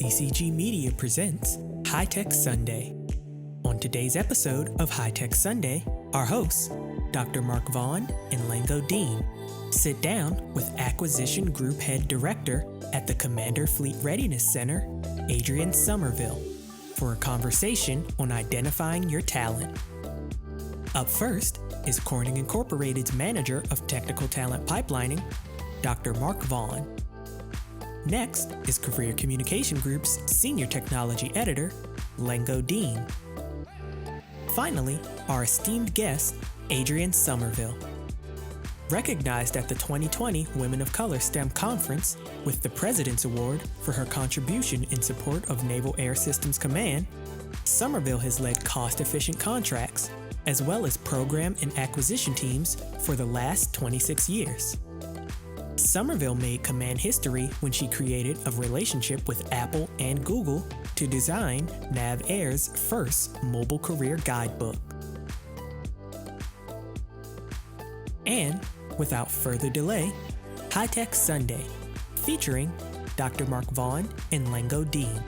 CCG Media presents High Tech Sunday. On today's episode of High Tech Sunday, our hosts, Dr. Mark Vaughn and Lango Deen, sit down with Acquisition Group Head Director at the Commander Fleet Readiness Center, Adrienne Somerville, for a conversation on identifying your talent. Up first is Corning Incorporated's Manager of Technical Talent Pipelining, Dr. Mark Vaughn. Next is Career Communication Group's Senior Technology Editor, Lango Deen. Finally, our esteemed guest, Adrienne Somerville. Recognized at the 2020 Women of Color STEM Conference with the President's Award for her contribution in support of Naval Air Systems Command, Somerville has led cost-efficient contracts, as well as program and acquisition teams for the last 26 years. Somerville made command history when she created a relationship with Apple and Google to design NAVAIR's first Mobile Career Guidebook. And without further delay, High Tech Sunday, featuring Dr. Mark Vaughn and Lango Deen.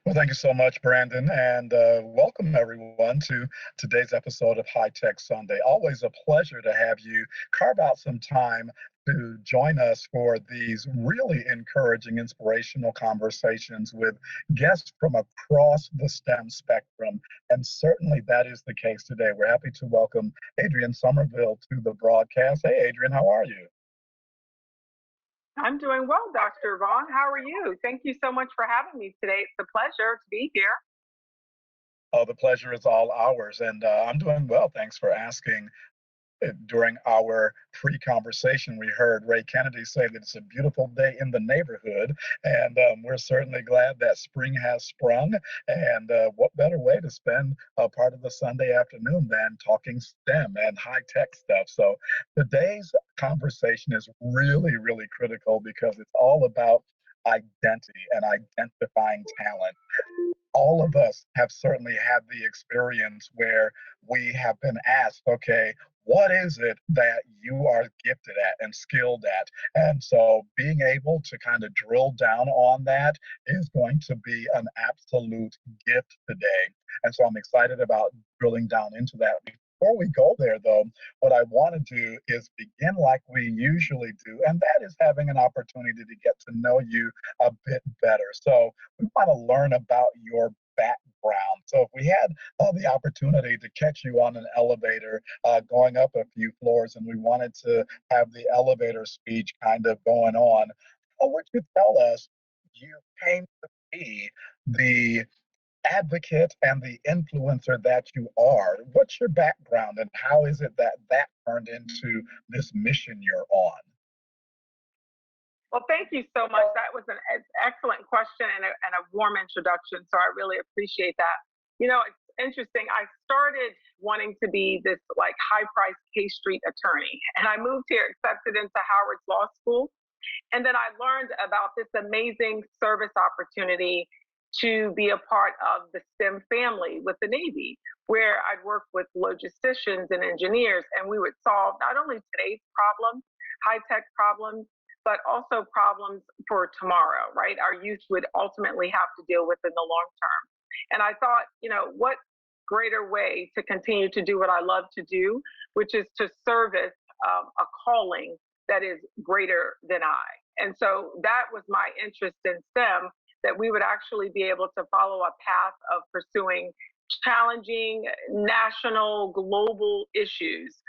Well, thank you so much, Brandon, and welcome everyone to today's episode of High Tech Sunday. Always a pleasure to have you carve out some time to join us for these really encouraging, inspirational conversations with guests from across the STEM spectrum, and certainly that is the case today. We're happy to welcome Adrienne Somerville to the broadcast. Hey, Adrienne, how are you? I'm doing well, Dr. Vaughn. How are you? Thank you so much for having me today. It's a pleasure to be here. Oh, the pleasure is all ours, and I'm doing well. Thanks for asking. During our pre-conversation, we heard Ray Kennedy say that it's a beautiful day in the neighborhood, and we're certainly glad that spring has sprung. And what better way to spend a part of the Sunday afternoon than talking STEM and high-tech stuff? So today's conversation is really, really critical because it's all about identity and identifying talent. All of us have certainly had the experience where we have been asked, okay, what is it that you are gifted at and skilled at? And so being able to kind of drill down on that is going to be an absolute gift today. And so I'm excited about drilling down into that. Before we go there, though, what I want to do is begin like we usually do, and that is having an opportunity to get to know you a bit better. So we want to learn about your background. So if we had the opportunity to catch you on an elevator going up a few floors and we wanted to have the elevator speech kind of going on, how would you tell us you came to be the advocate and the influencer that you are? What's your background and how is it that that turned into this mission you're on? Well, thank you so much. That was an excellent question and a warm introduction, so I really appreciate that. You know, it's interesting. I started wanting to be this like high-priced K Street attorney, and I moved here, accepted into Howard's Law School, and then I learned about this amazing service opportunity to be a part of the STEM family with the Navy, where I'd work with logisticians and engineers, and we would solve not only today's problems, high-tech problems, but also problems for tomorrow, right? Our youth would ultimately have to deal with in the long term. And I thought, you know, what greater way to continue to do what I love to do, which is to service a calling that is greater than I. And so that was my interest in STEM, that we would actually be able to follow a path of pursuing challenging national, global issues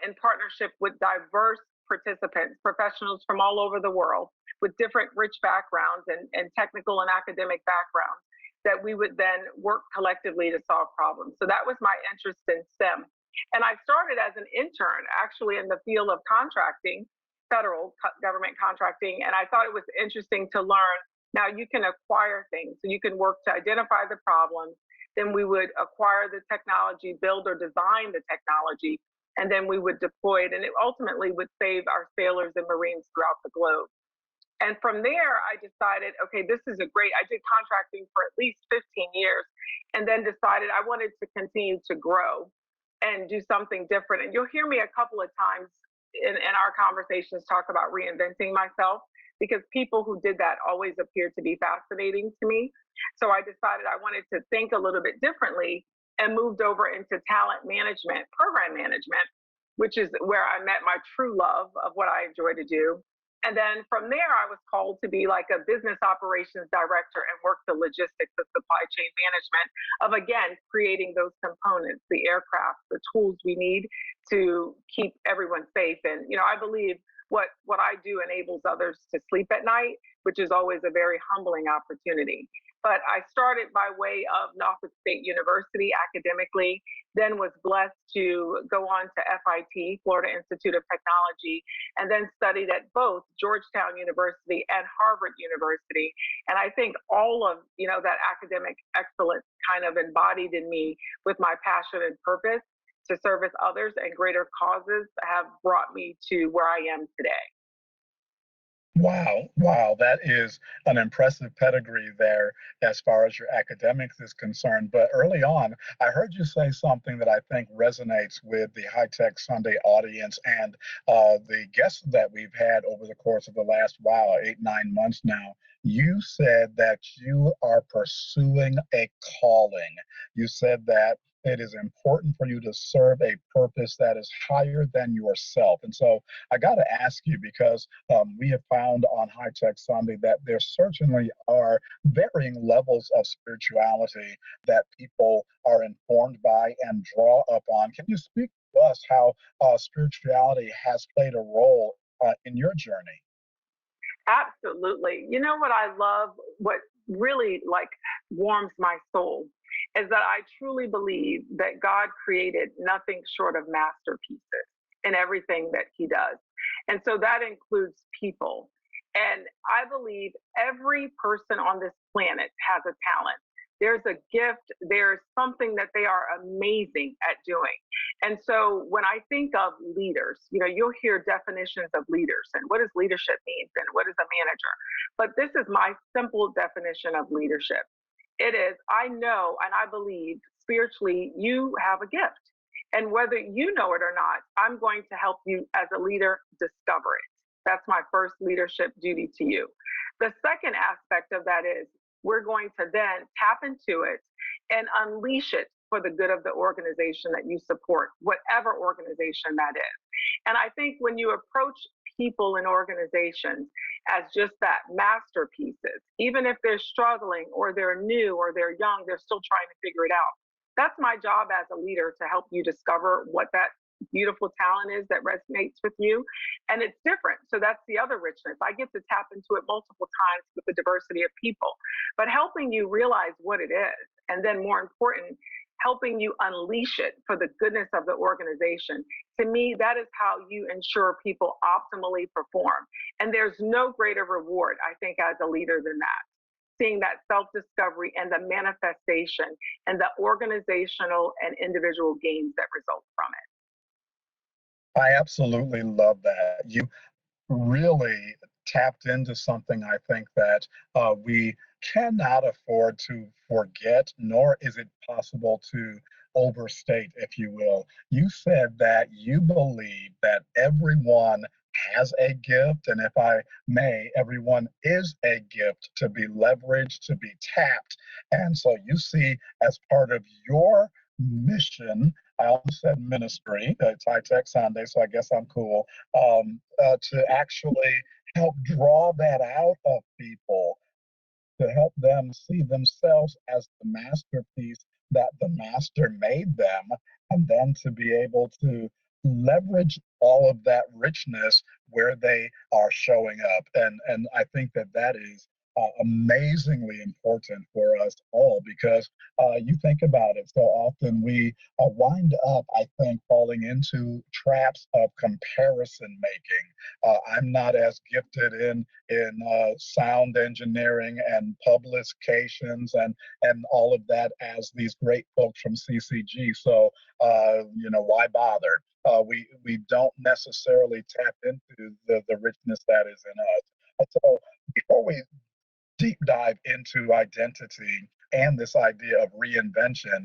in partnership with diverse participants, professionals from all over the world with different rich backgrounds and technical and academic backgrounds, that we would then work collectively to solve problems. So that was my interest in STEM. And I started as an intern actually in the field of contracting, federal government contracting, and I thought it was interesting to learn. Now you can acquire things, so you can work to identify the problems, then we would acquire the technology, build or design the technology, and then we would deploy it, and it ultimately would save our sailors and Marines throughout the globe. And from there, I decided, okay, this is I did contracting for at least 15 years and then decided I wanted to continue to grow and do something different. And you'll hear me a couple of times in our conversations talk about reinventing myself because people who did that always appeared to be fascinating to me. So I decided I wanted to think a little bit differently and moved over into talent management, program management, which is where I met my true love of what I enjoy to do. And then from there, I was called to be like a business operations director and work the logistics of supply chain management of, again, creating those components, the aircraft, the tools we need to keep everyone safe. And, I believe what I do enables others to sleep at night, which is always a very humbling opportunity. But I started by way of Norfolk State University academically, then was blessed to go on to FIT, Florida Institute of Technology, and then studied at both Georgetown University and Harvard University. And I think all of, that academic excellence kind of embodied in me with my passion and purpose to service others and greater causes have brought me to where I am today. Wow, wow, that is an impressive pedigree there as far as your academics is concerned. But early on, I heard you say something that I think resonates with the High Tech Sunday audience and the guests that we've had over the course of the last, 8, 9 months now. You said that you are pursuing a calling. You said that it is important for you to serve a purpose that is higher than yourself. And so I got to ask you because we have found on High Tech Sunday that there certainly are varying levels of spirituality that people are informed by and draw up on. Can you speak to us how spirituality has played a role in your journey? Absolutely. You know what I love, what really warms my soul is that I truly believe that God created nothing short of masterpieces in everything that he does. And so that includes people. And I believe every person on this planet has a talent. There's a gift, there's something that they are amazing at doing. And so when I think of leaders, you'll hear definitions of leaders and what does leadership mean and what is a manager. But this is my simple definition of leadership. It is, I know and I believe spiritually you have a gift. And whether you know it or not, I'm going to help you as a leader discover it. That's my first leadership duty to you. The second aspect of that is we're going to then tap into it and unleash it for the good of the organization that you support, whatever organization that is. And I think when you approach people in organizations as just that masterpieces, even if they're struggling or they're new or they're young, they're still trying to figure it out. That's my job as a leader to help you discover what that beautiful talent is that resonates with you. And it's different. So that's the other richness. I get to tap into it multiple times with the diversity of people, but helping you realize what it is. And then more important, helping you unleash it for the goodness of the organization. To me, that is how you ensure people optimally perform. And there's no greater reward, I think, as a leader than that. Seeing that self-discovery and the manifestation and the organizational and individual gains that result from it. I absolutely love that. You really tapped into something I think that we cannot afford to forget, nor is it possible to overstate, if you will. You said that you believe that everyone has a gift, and if I may, everyone is a gift to be leveraged, to be tapped. And so you see, as part of your mission, I almost said ministry. It's High Tech Sunday, so I guess I'm cool. To actually help draw that out of people, to help them see themselves as the masterpiece that the master made them, and then to be able to leverage all of that richness where they are showing up. And I think that that is amazingly important for us all because you think about it, so often we wind up, I think, falling into traps of comparison making. I'm not as gifted in sound engineering and publications and all of that as these great folks from CCG. So why bother? We don't necessarily tap into the richness that is in us. So before we deep dive into identity and this idea of reinvention,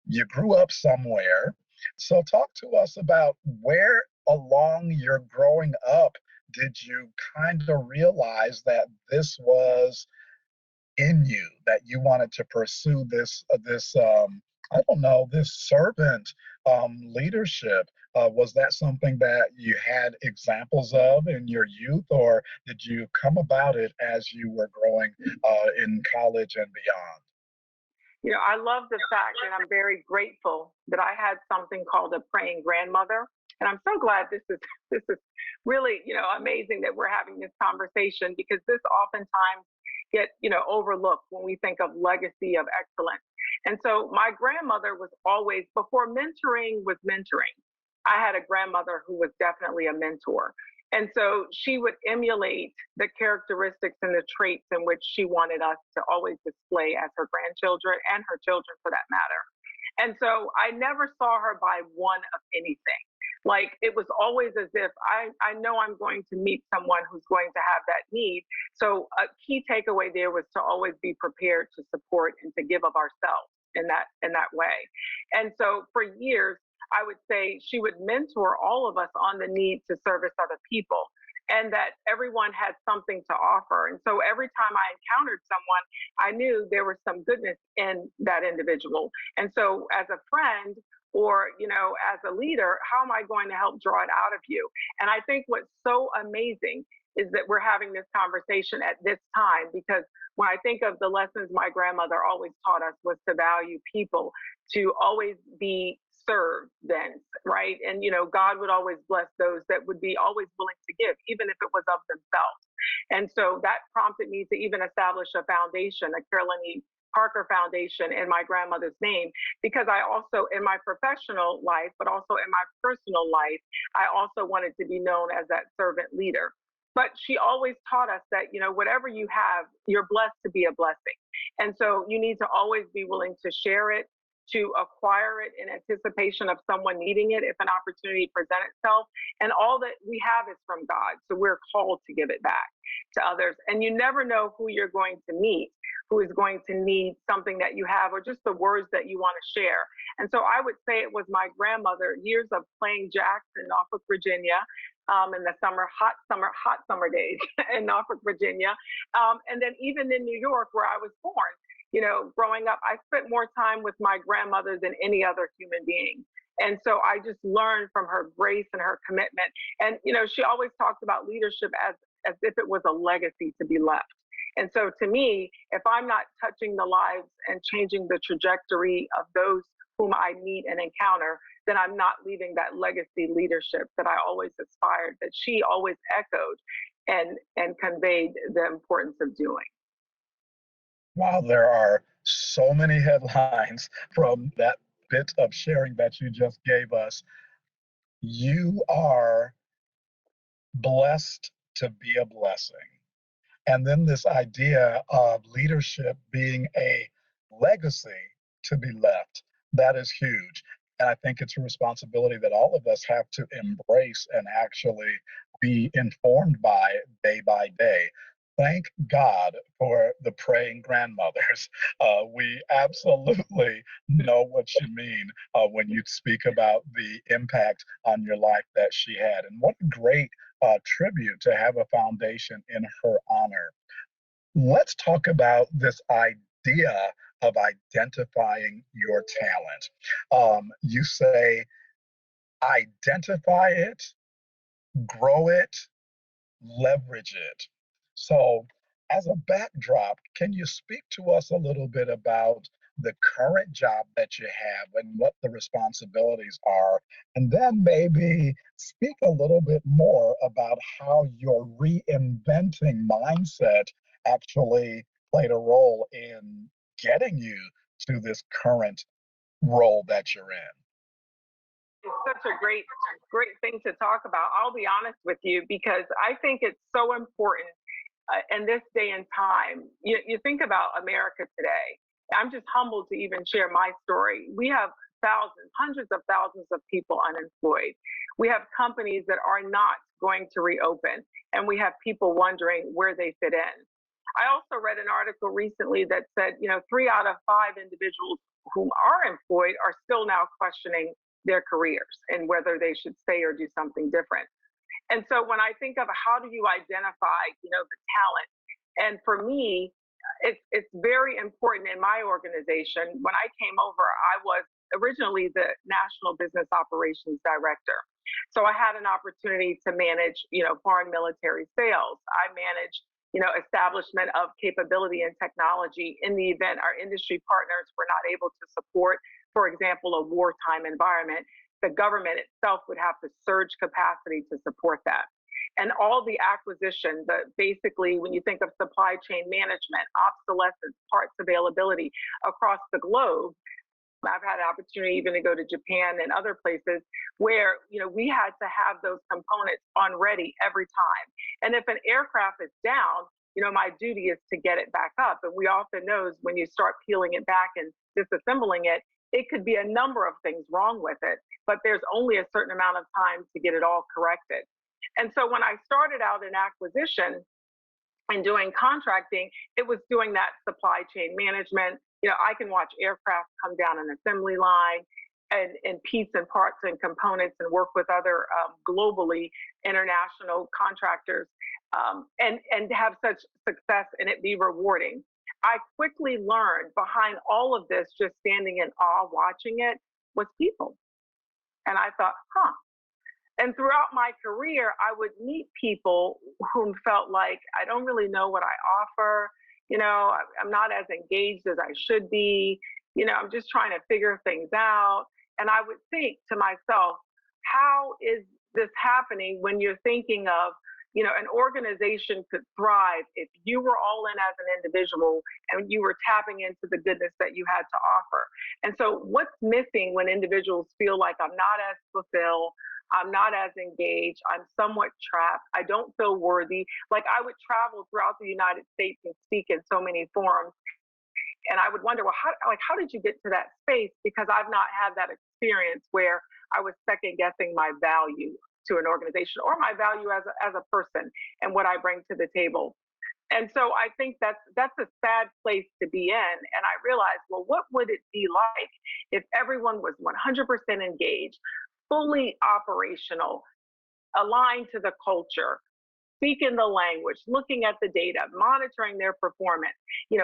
you grew up somewhere. So talk to us about where along your growing up did you kind of realize that this was in you, that you wanted to pursue this I don't know, this servant leadership? Was that something that you had examples of in your youth, or did you come about it as you were growing in college and beyond? I love the fact, and I'm very grateful that I had something called a praying grandmother. And I'm so glad this is really, amazing that we're having this conversation, because this oftentimes get, overlooked when we think of legacy of excellence. And so my grandmother was always, before mentoring was mentoring, I had a grandmother who was definitely a mentor. And so she would emulate the characteristics and the traits in which she wanted us to always display as her grandchildren and her children for that matter. And so I never saw her by one of anything. Like, it was always as if I know I'm going to meet someone who's going to have that need. So a key takeaway there was to always be prepared to support and to give of ourselves in that way. And so for years, I would say she would mentor all of us on the need to service other people, and that everyone had something to offer. And so every time I encountered someone, I knew there was some goodness in that individual. And so as a friend, or as a leader, how am I going to help draw it out of you? And I think what's so amazing is that we're having this conversation at this time, because when I think of the lessons my grandmother always taught us was to value people, to always be served then, right? And God would always bless those that would be always willing to give, even if it was of themselves. And so that prompted me to even establish a foundation, a Carolyn E. Parker Foundation, in my grandmother's name, because I also, in my professional life, but also in my personal life, I also wanted to be known as that servant leader. But she always taught us that, whatever you have, you're blessed to be a blessing. And so you need to always be willing to share it, to acquire it in anticipation of someone needing it if an opportunity presents itself. And all that we have is from God. So we're called to give it back to others. And you never know who you're going to meet, who is going to need something that you have, or just the words that you want to share. And so I would say it was my grandmother, years of playing jacks in Norfolk, Virginia, in the hot summer days in Norfolk, Virginia. And then even in New York, where I was born, growing up, I spent more time with my grandmother than any other human being. And so I just learned from her grace and her commitment. And, she always talked about leadership as if it was a legacy to be left. And so to me, if I'm not touching the lives and changing the trajectory of those whom I meet and encounter, then I'm not leaving that legacy leadership that I always aspired, that she always echoed and conveyed the importance of doing. Wow, there are so many headlines from that bit of sharing that you just gave us. You are blessed to be a blessing. And then this idea of leadership being a legacy to be left, that is huge. And I think it's a responsibility that all of us have to embrace and actually be informed by day. Thank God for the praying grandmothers. We absolutely know what you mean when you speak about the impact on your life that she had. And what a great tribute to have a foundation in her honor. Let's talk about this idea of identifying your talent. You say identify it, grow it, leverage it. So, as a backdrop, can you speak to us a little bit about the current job that you have and what the responsibilities are? And then maybe speak a little bit more about how your reinventing mindset actually played a role in getting you to this current role that you're in. It's such a great thing to talk about. I'll be honest with you, because I think it's so important in this day and time. You think about America today. I'm just humbled to even share my story. We have thousands, hundreds of thousands of people unemployed. We have companies that are not going to reopen, and we have people wondering where they fit in. I also read an article recently that said, 3 out of 5 individuals whom are employed are still now questioning their careers and whether they should stay or do something different. And so when I think of how do you identify, the talent, and for me, it's very important in my organization. When I came over, I was originally the National Business Operations Director. So I had an opportunity to manage, foreign military sales. I managed, establishment of capability and technology in the event our industry partners were not able to support, for example, a wartime environment. The government itself would have to surge capacity to support that. And all the acquisition, basically, when you think of supply chain management, obsolescence, parts availability across the globe, I've had an opportunity even to go to Japan and other places where, we had to have those components on ready every time. And if an aircraft is down, my duty is to get it back up. And we often know when you start peeling it back and disassembling it, it could be a number of things wrong with it, but there's only a certain amount of time to get it all corrected. And so when I started out in acquisition and doing contracting, it was doing that supply chain management. I can watch aircraft come down an assembly line and piece and parts and components and work with other globally international contractors and have such success and it be rewarding. I quickly learned behind all of this, just standing in awe watching it, was people. And I thought, And throughout my career, I would meet people whom felt like I don't really know what I offer. I'm not as engaged as I should be. I'm just trying to figure things out. And I would think to myself, how is this happening when you're thinking of, an organization could thrive if you were all in as an individual and you were tapping into the goodness that you had to offer. And so what's missing when individuals feel like I'm not as fulfilled, I'm not as engaged, I'm somewhat trapped, I don't feel worthy. Like I would travel throughout the United States and speak in so many forums. And I would wonder, well, how did you get to that space? Because I've not had that experience where I was second guessing my value to an organization or my value as a person and what I bring to the table. And so I think that's a sad place to be in. And I realized, well, what would it be like if everyone was 100% engaged, fully operational, aligned to the culture, speaking the language, looking at the data, monitoring their performance,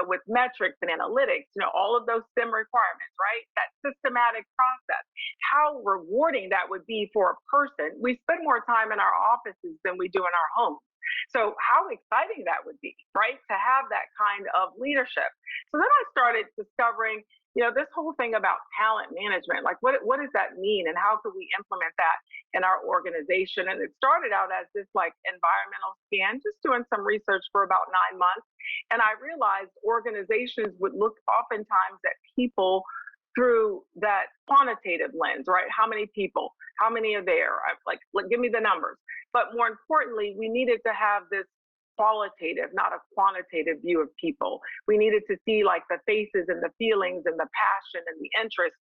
with metrics and analytics, all of those STEM requirements, right? That systematic process, how rewarding that would be for a person. We spend more time in our offices than we do in our homes. So how exciting that would be, right? To have that kind of leadership. So then I started discovering, this whole thing about talent management, like what does that mean and how could we implement that in our organization? And it started out as this like environmental scan, just doing some research for about 9 months. And I realized organizations would look oftentimes at people through that quantitative lens, right? How many people, how many are there? Like, give me the numbers. But more importantly, we needed to have this qualitative, not a quantitative view of people. We needed to see like the faces and the feelings and the passion and the interest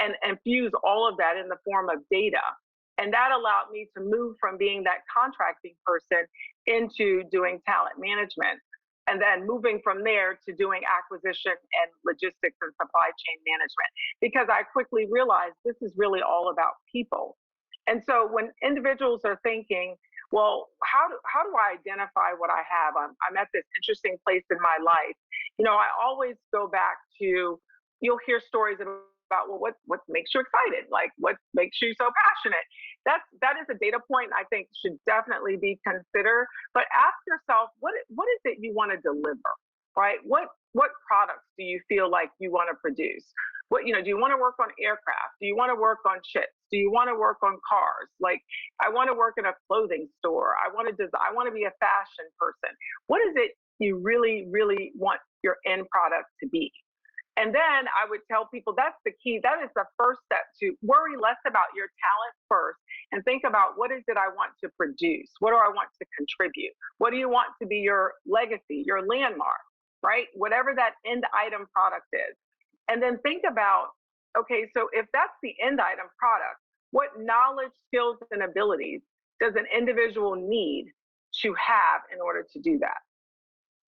and infuse all of that in the form of data. And that allowed me to move from being that contracting person into doing talent management. And then moving from there to doing acquisition and logistics and supply chain management, because I quickly realized this is really all about people. And so when individuals are thinking, well, how do I identify what I have? I'm at this interesting place in my life. I always go back to, you'll hear stories about, well, what makes you excited? Like, what makes you so passionate? That is a data point I think should definitely be considered. But ask yourself, what is it you want to deliver, right? What products do you feel like you want to produce? Do you want to work on aircraft? Do you want to work on ships? Do you want to work on cars? Like, I want to work in a clothing store. I want to be a fashion person. What is it you really, really want your end product to be? And then I would tell people that's the key. That is the first step, to worry less about your talent first and think about what is it I want to produce? What do I want to contribute? What do you want to be your legacy, your landmark, right? Whatever that end item product is. And then think about, okay, so if that's the end item product, what knowledge, skills, and abilities does an individual need to have in order to do that?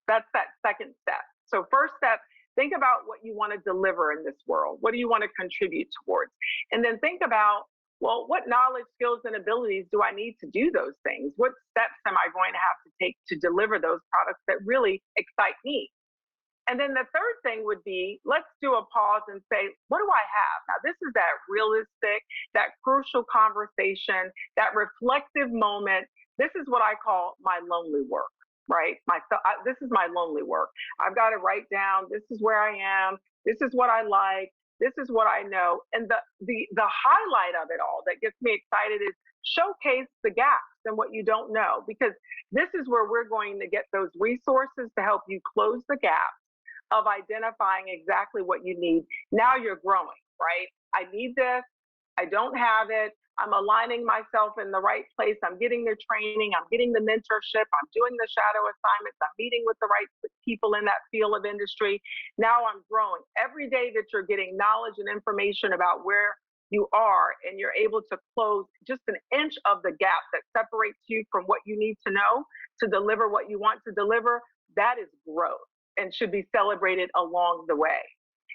That's that second step. So first step, think about what you want to deliver in this world. What do you want to contribute towards? And then think about, well, what knowledge, skills, and abilities do I need to do those things? What steps am I going to have to take to deliver those products that really excite me? And then the third thing would be, let's do a pause and say, what do I have? Now, this is that realistic, that crucial conversation, that reflective moment. This is what I call my lonely work, right? This is my lonely work. I've got to write down, this is where I am. This is what I like. This is what I know. And the highlight of it all that gets me excited is showcase the gaps in what you don't know, because this is where we're going to get those resources to help you close the gaps of identifying exactly what you need. Now you're growing, right? I need this. I don't have it. I'm aligning myself in the right place. I'm getting the training. I'm getting the mentorship. I'm doing the shadow assignments. I'm meeting with the right people in that field of industry. Now I'm growing. Every day that you're getting knowledge and information about where you are, and you're able to close just an inch of the gap that separates you from what you need to know to deliver what you want to deliver, that is growth and should be celebrated along the way.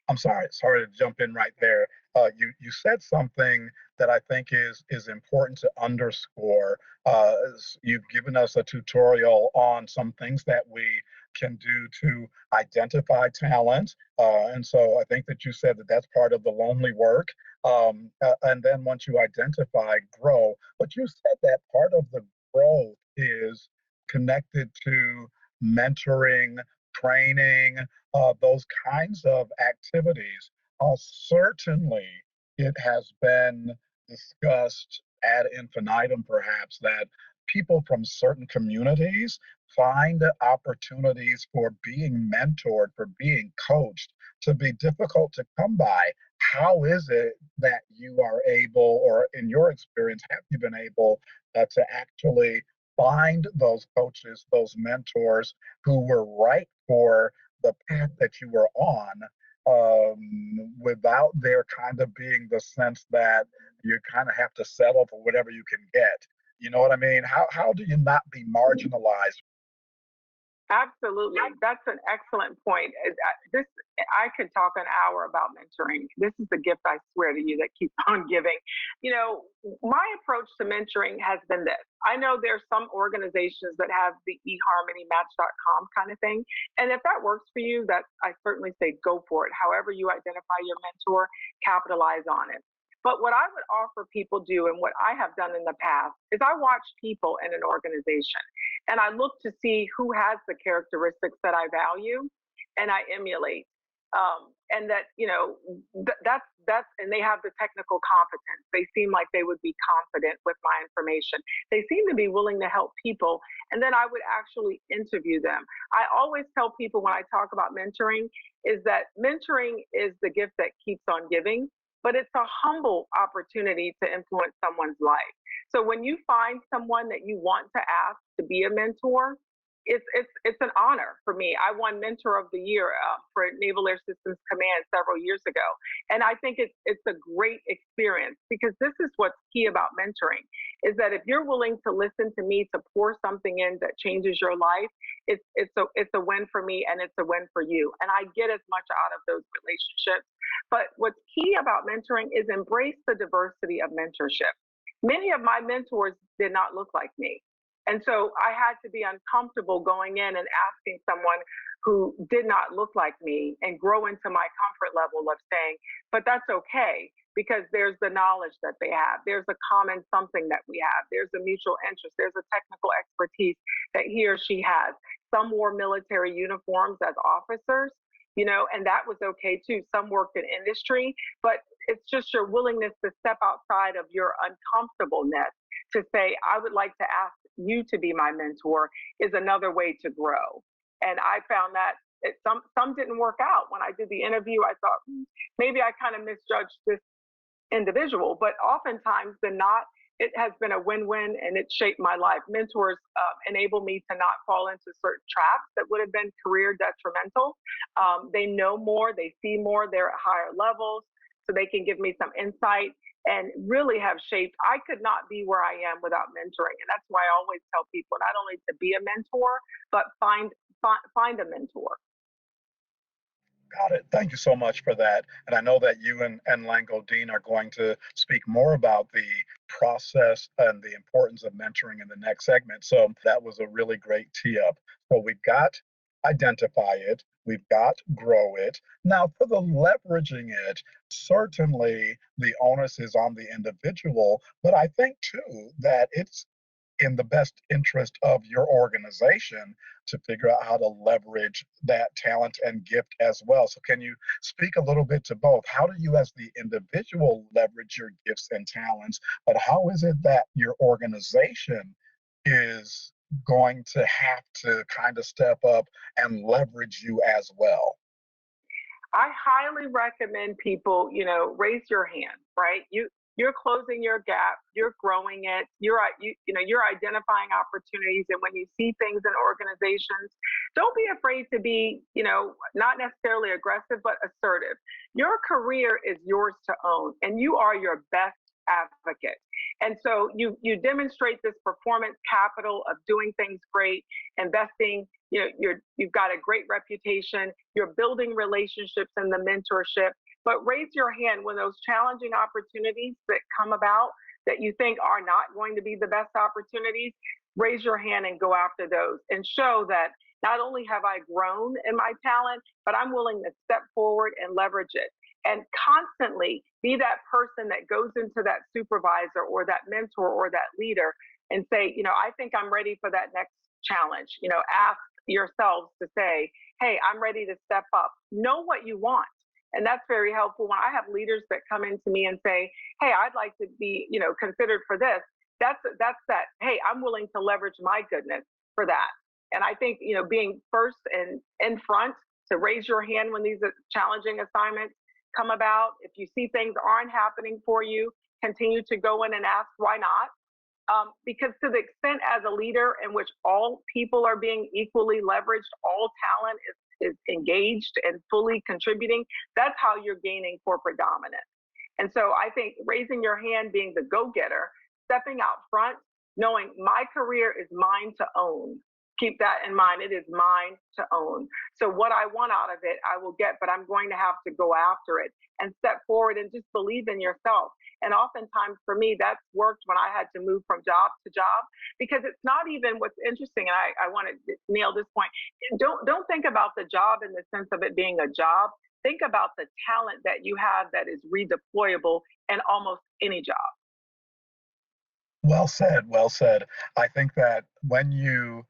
I'm sorry to jump in right there. You said something that I think is important to underscore. You've given us a tutorial on some things that we can do to identify talent, and so I think that you said that that's part of the lonely work. And then once you identify, grow. But you said that part of the growth is connected to mentoring, training, those kinds of activities. Certainly, it has been discussed ad infinitum, perhaps, that people from certain communities find opportunities for being mentored, for being coached, to be difficult to come by. How is it that you are able, or in your experience, have you been able to actually find those coaches, those mentors who were right for the path that you were on, without there kind of being the sense that you kind of have to settle for whatever you can get? You know what I mean? How do you not be marginalized? Absolutely. That's an excellent point. I could talk an hour about mentoring. This is the gift, I swear to you, that keeps on giving. You know, my approach to mentoring has been this. I know there's some organizations that have the eHarmonyMatch.com kind of thing. And if that works for you, that I certainly say go for it. However you identify your mentor, capitalize on it. But what I would offer people do, and what I have done in the past, is I watch people in an organization and I look to see who has the characteristics that I value and I emulate. And that, you know, that's, and they have the technical competence. They seem like they would be confident with my information. They seem to be willing to help people. And then I would actually interview them. I always tell people when I talk about mentoring is that mentoring is the gift that keeps on giving, but it's a humble opportunity to influence someone's life. So when you find someone that you want to ask to be a mentor, it's an honor for me. I won Mentor of the Year for Naval Air Systems Command several years ago. And I think it's a great experience, because this is what's key about mentoring, is that if you're willing to listen to me, to pour something in that changes your life, it's a win for me and it's a win for you. And I get as much out of those relationships. But what's key about mentoring is embrace the diversity of mentorship. Many of my mentors did not look like me. And so I had to be uncomfortable going in and asking someone who did not look like me and grow into my comfort level of saying, but that's okay, because there's the knowledge that they have. There's a common something that we have. There's a mutual interest. There's a technical expertise that he or she has. Some wore military uniforms as officers, you know, and that was okay too. Some worked in industry, but it's just your willingness to step outside of your uncomfortableness to say, I would like to ask you to be my mentor, is another way to grow. And I found that some didn't work out. When I did the interview, I thought, maybe I kind of misjudged this individual, but oftentimes than not, it has been a win-win, and it shaped my life. Mentors enable me to not fall into certain traps that would have been career detrimental. They know more, they see more, they're at higher levels. so they can give me some insight and really have shaped. I could not be where I am without mentoring. And that's why I always tell people not only to be a mentor, but find a mentor. Got it. Thank you so much for that. And I know that you and Lango Deen are going to speak more about the process and the importance of mentoring in the next segment. So that was a really great tee up. So we've got identify it, we've got grow it. Now, for the leveraging it, certainly the onus is on the individual, but I think too that it's in the best interest of your organization to figure out how to leverage that talent and gift as well. So, can you speak a little bit to both? How do you, as the individual, leverage your gifts and talents? But how is it that your organization is going to have to kind of step up and leverage you as well? I highly recommend people, raise your hand, right? You're closing your gap, you're growing it, you're identifying opportunities. And when you see things in organizations, don't be afraid to be, not necessarily aggressive, but assertive. Your career is yours to own, and you are your best advocate. And so you demonstrate this performance capital of doing things great, investing. You've got a great reputation. You're building relationships in the mentorship. But raise your hand when those challenging opportunities that come about that you think are not going to be the best opportunities. Raise your hand and go after those, and show that not only have I grown in my talent, but I'm willing to step forward and leverage it. And constantly be that person that goes into that supervisor or that mentor or that leader and say, I think I'm ready for that next challenge. Ask yourselves to say, hey, I'm ready to step up. Know what you want. And that's very helpful. When I have leaders that come into me and say, hey, I'd like to be, considered for this, that's that, hey, I'm willing to leverage my goodness for that. And I think, being first and in front to raise your hand when these challenging assignments come about. If you see things aren't happening for you, continue to go in and ask why not. Because to the extent as a leader in which all people are being equally leveraged, all talent is engaged and fully contributing, that's how you're gaining corporate dominance. And so I think raising your hand, being the go-getter, stepping out front, knowing my career is mine to own. Keep that in mind. It is mine to own. So what I want out of it, I will get, but I'm going to have to go after it and step forward and just believe in yourself. And oftentimes for me, that's worked when I had to move from job to job, because it's not even what's interesting. And I want to nail this point. Don't think about the job in the sense of it being a job. Think about the talent that you have that is redeployable in almost any job. Well said. Well said. I think that when you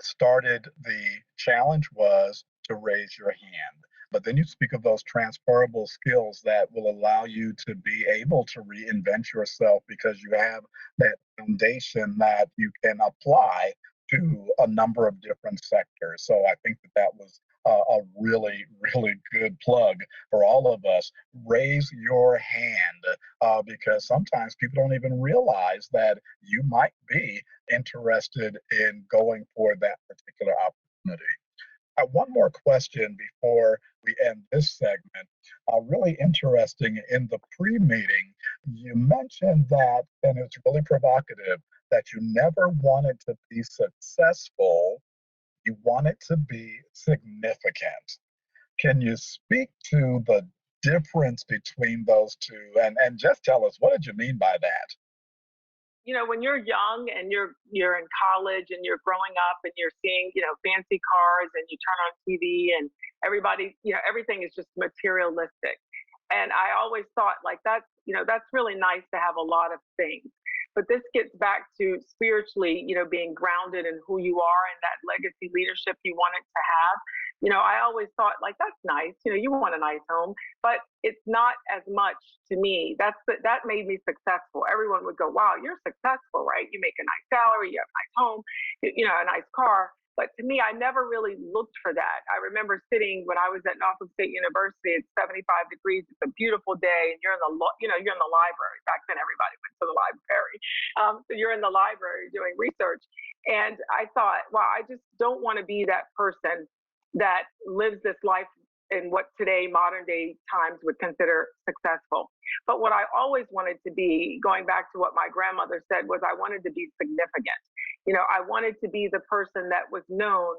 started, the challenge was to raise your hand. But then you speak of those transferable skills that will allow you to be able to reinvent yourself because you have that foundation that you can apply to a number of different sectors. So I think that was a really, really good plug for all of us. Raise your hand because sometimes people don't even realize that you might be interested in going for that particular opportunity. One more question before we end this segment. Really interesting, in the pre-meeting, you mentioned that, and it's really provocative, that you never wanted to be successful, you want it to be significant. Can you speak to the difference between those two, and just tell us, what did you mean by that? When you're young and you're in college and you're growing up and you're seeing, fancy cars, and you turn on TV and everybody, everything is just materialistic. And I always thought like that's really nice to have a lot of things. But this gets back to spiritually, being grounded in who you are and that legacy leadership you wanted to have. I always thought like, that's nice. You want a nice home, but it's not as much to me. That made me successful. Everyone would go, wow, you're successful, right? You make a nice salary, you have a nice home, a nice car. But to me, I never really looked for that. I remember sitting when I was at Norfolk State University, it's 75 degrees, it's a beautiful day, and you're in the library. Back then, everybody went to the library. So you're in the library doing research. And I thought, wow, I just don't want to be that person that lives this life in what today modern day times would consider successful. But what I always wanted to be, going back to what my grandmother said, was I wanted to be significant. I wanted to be the person that was known.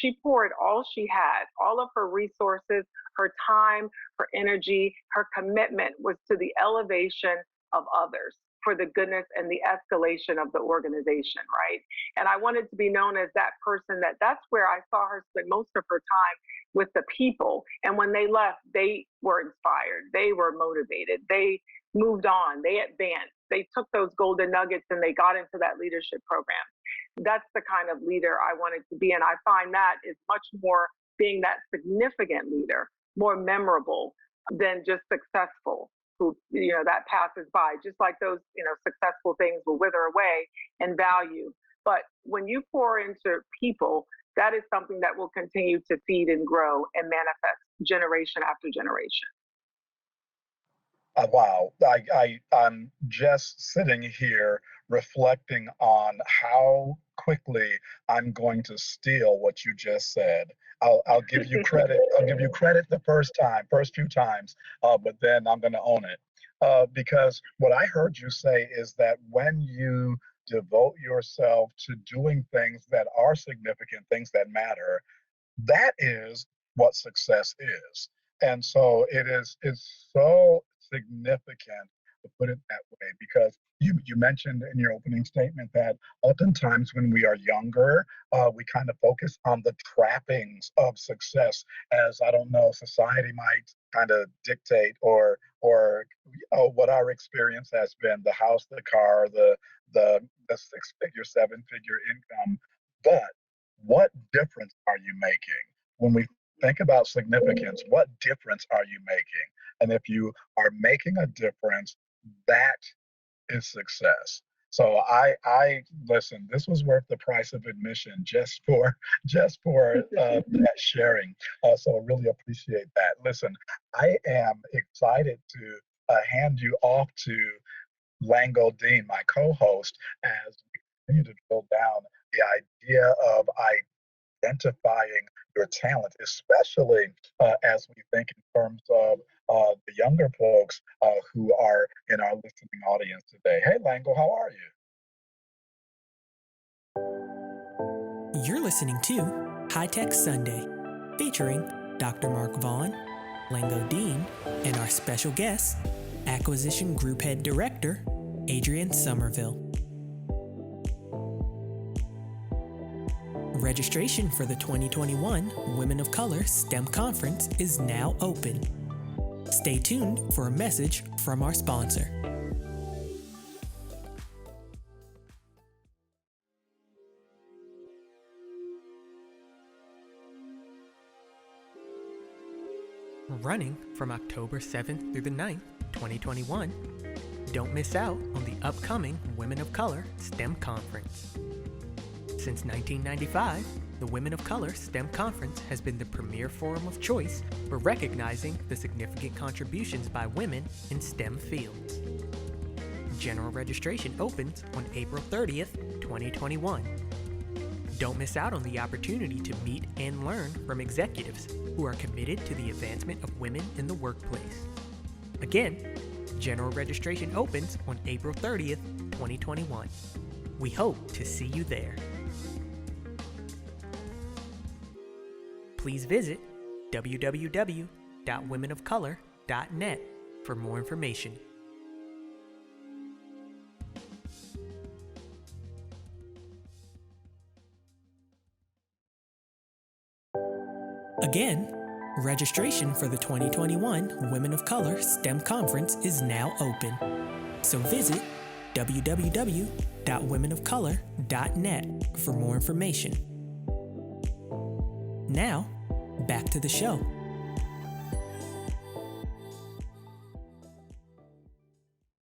She poured all she had, all of her resources, her time, her energy, her commitment was to the elevation of others for the goodness and the escalation of the organization, right? And I wanted to be known as that person. That's where I saw her spend most of her time, with the people. And when they left, they were inspired, they were motivated, they moved on, they advanced, they took those golden nuggets and they got into that leadership program. That's the kind of leader I wanted to be. And I find that is much more being that significant leader, more memorable than just successful, who, that passes by, just like those, successful things will wither away in value. But when you pour into people, that is something that will continue to feed and grow and manifest generation after generation. Wow. I'm just sitting here reflecting on how quickly I'm going to steal what you just said. I'll give you credit. I'll give you credit the first few times, but then I'm going to own it. Because what I heard you say is that when you devote yourself to doing things that are significant, things that matter, that is what success is. And so it's so significant to put it that way, because you mentioned in your opening statement that oftentimes when we are younger, we kind of focus on the trappings of success, as, I don't know, society might kind of dictate, or what our experience has been: the house, the car, the six-figure, seven-figure income. But what difference are you making when we think about significance? What difference are you making? And if you are making a difference, that is success. So I listen. This was worth the price of admission just for that sharing. So I really appreciate that. Listen, I am excited to hand you off to Lango Deen, my co-host, as we continue to drill down the idea of identifying your talent, especially as we think in terms of the younger folks who are in our listening audience today. Hey, Lango, how are you? You're listening to High Tech Sunday, featuring Dr. Mark Vaughn, Lango Deen, and our special guest, Acquisition Group Head Director, Adrienne Somerville. Registration for the 2021 Women of Color STEM Conference is now open. Stay tuned for a message from our sponsor. Running from October 7th through the 9th, 2021, don't miss out on the upcoming Women of Color STEM Conference. Since 1995, the Women of Color STEM Conference has been the premier forum of choice for recognizing the significant contributions by women in STEM fields. General registration opens on April 30th, 2021. Don't miss out on the opportunity to meet and learn from executives who are committed to the advancement of women in the workplace. Again, general registration opens on April 30th, 2021. We hope to see you there. Please visit www.womenofcolor.net for more information. Again, registration for the 2021 Women of Color STEM Conference is now open. So visit www.womenofcolor.net for more information. Now, back to the show.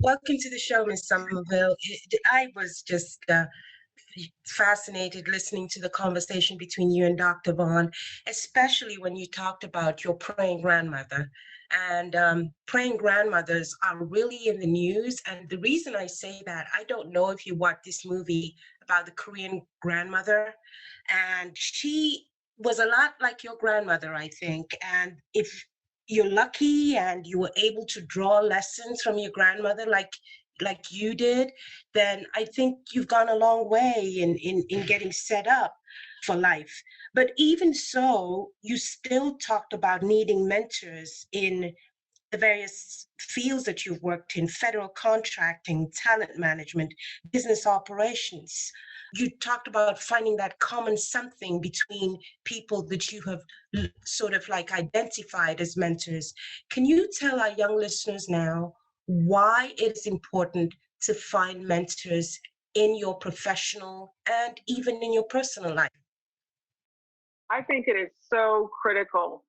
Welcome to the show, Ms. Somerville. I was just fascinated listening to the conversation between you and Dr. Vaughn, especially when you talked about your praying grandmother. And praying grandmothers are really in the news. And the reason I say that, I don't know if you watched this movie about the Korean grandmother, and she was a lot like your grandmother, I think. And if you're lucky and you were able to draw lessons from your grandmother like you did, then I think you've gone a long way in getting set up for life. But even so, you still talked about needing mentors in the various fields that you've worked in: federal contracting, talent management, business operations. You talked about finding that common something between people that you have sort of like identified as mentors. Can you tell our young listeners now why it's important to find mentors in your professional and even in your personal life? I think it is so critical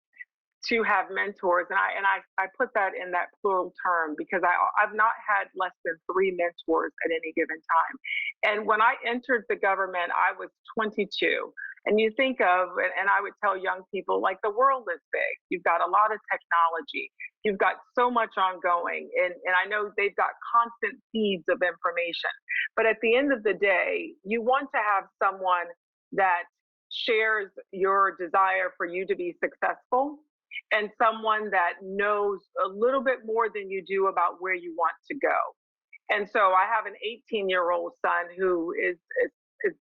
to have mentors, and I put that in that plural term because I've not had less than 3 mentors at any given time. And when I entered the government, I was 22. And you think of, and I would tell young people, like, the world is big. You've got a lot of technology. You've got so much ongoing. And I know they've got constant feeds of information. But at the end of the day, you want to have someone that shares your desire for you to be successful, and someone that knows a little bit more than you do about where you want to go. And so I have an 18-year-old son who is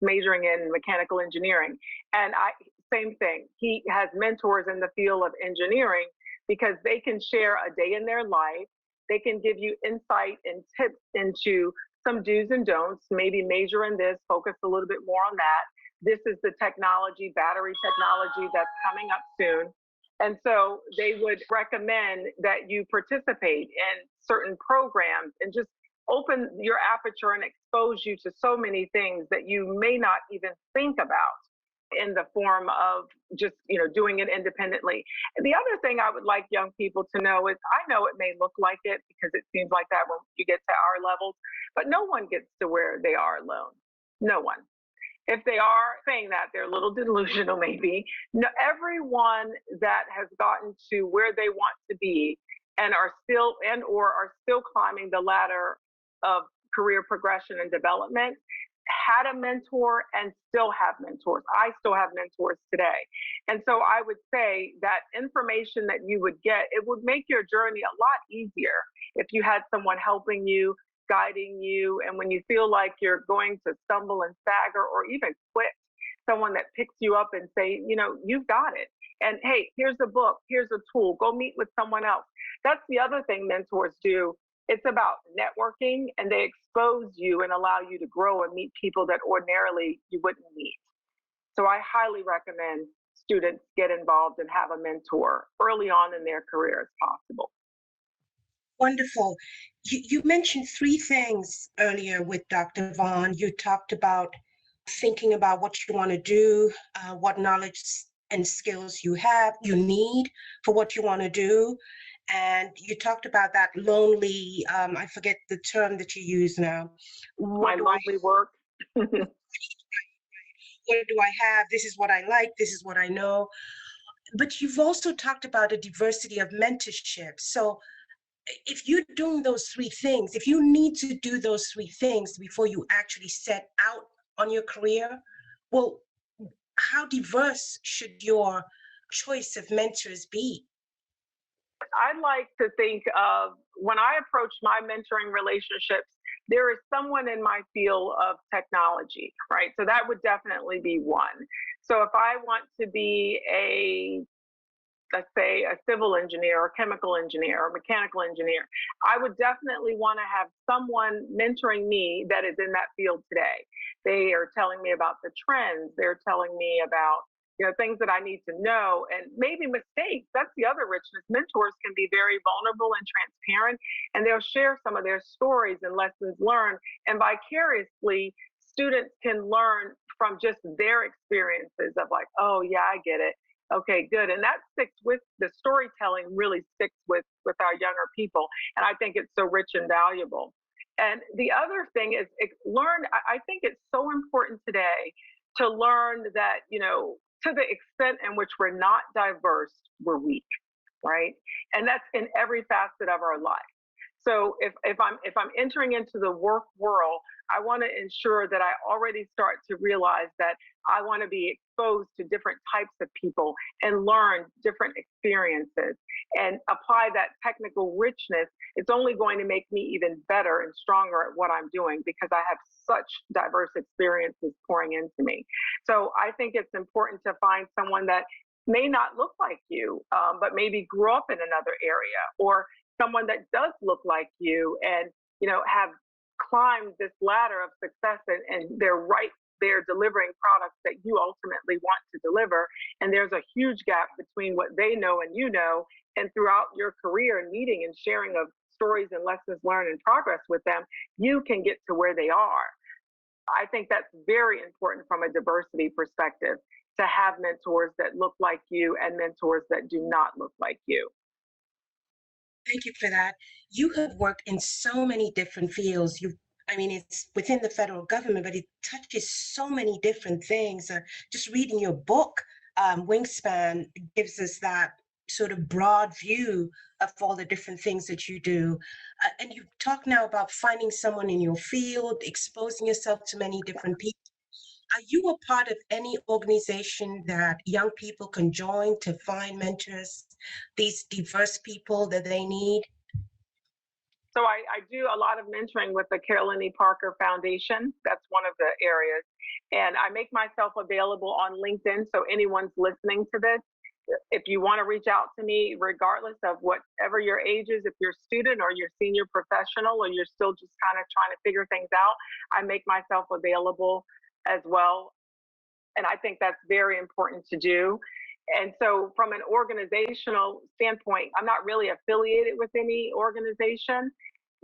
majoring in mechanical engineering. And same thing, he has mentors in the field of engineering because they can share a day in their life. They can give you insight and tips into some do's and don'ts, maybe major in this, focus a little bit more on that. This is the technology, battery technology that's coming up soon. And so they would recommend that you participate in certain programs and just open your aperture and expose you to so many things that you may not even think about in the form of just, doing it independently. And the other thing I would like young people to know is, I know it may look like it because it seems like that when you get to our levels, but no one gets to where they are alone. No one. If they are saying that, they're a little delusional maybe. No, everyone that has gotten to where they want to be and are still climbing the ladder of career progression and development had a mentor and still have mentors. I still have mentors today. And so I would say that information that you would get, it would make your journey a lot easier if you had someone helping you, guiding you, and when you feel like you're going to stumble and stagger or even quit, someone that picks you up and say, you've got it. And hey, here's a book, here's a tool, go meet with someone else. That's the other thing mentors do. It's about networking, and they expose you and allow you to grow and meet people that ordinarily you wouldn't meet. So I highly recommend students get involved and have a mentor early on in their career as possible. Wonderful. You mentioned 3 things earlier with Dr. Vaughn. You talked about thinking about what you want to do, what knowledge and skills you need for what you want to do. And you talked about that lonely, I forget the term that you use now. My lonely work. What do I have? This is what I like. This is what I know. But you've also talked about a diversity of mentorship. So if you're doing those 3 things, if you need to do those 3 things before you actually set out on your career, well, how diverse should your choice of mentors be? I like to think of, when I approach my mentoring relationships, there is someone in my field of technology, right? So that would definitely be one. So if I want to be let's say a civil engineer or chemical engineer or mechanical engineer, I would definitely want to have someone mentoring me that is in that field today. They are telling me about the trends. They're telling me about things that I need to know, and maybe mistakes. That's the other richness. Mentors can be very vulnerable and transparent, and they'll share some of their stories and lessons learned. And vicariously, students can learn from just their experiences of like, oh yeah, I get it. Okay, good. And that sticks with the storytelling, really sticks with our younger people. And I think it's so rich and valuable. And the other thing is I think it's so important today to learn that, to the extent in which we're not diverse, we're weak, right? And that's in every facet of our life. So if I'm entering into the work world, I want to ensure that I already start to realize that I want to be exposed to different types of people and learn different experiences and apply that technical richness. It's only going to make me even better and stronger at what I'm doing because I have such diverse experiences pouring into me. So I think it's important to find someone that may not look like you, but maybe grew up in another area, or someone that does look like you and, have climbed this ladder of success and they're right there delivering products that you ultimately want to deliver. And there's a huge gap between what they know and and throughout your career and meeting and sharing of stories and lessons learned and progress with them, you can get to where they are. I think that's very important from a diversity perspective, to have mentors that look like you and mentors that do not look like you. Thank you for that. You have worked in so many different fields. It's within the federal government, but it touches so many different things. Just reading your book, Wingspan, gives us that sort of broad view of all the different things that you do. And you talk now about finding someone in your field, exposing yourself to many different people. Are you a part of any organization that young people can join to find mentors, these diverse people that they need? So I do a lot of mentoring with the Carolyn E. Parker Foundation. That's one of the areas. And I make myself available on LinkedIn. So anyone's listening to this, if you want to reach out to me, regardless of whatever your age is, if you're a student or you're senior professional or you're still just kind of trying to figure things out, I make myself available as well. And I think that's very important to do. And so from an organizational standpoint, I'm not really affiliated with any organization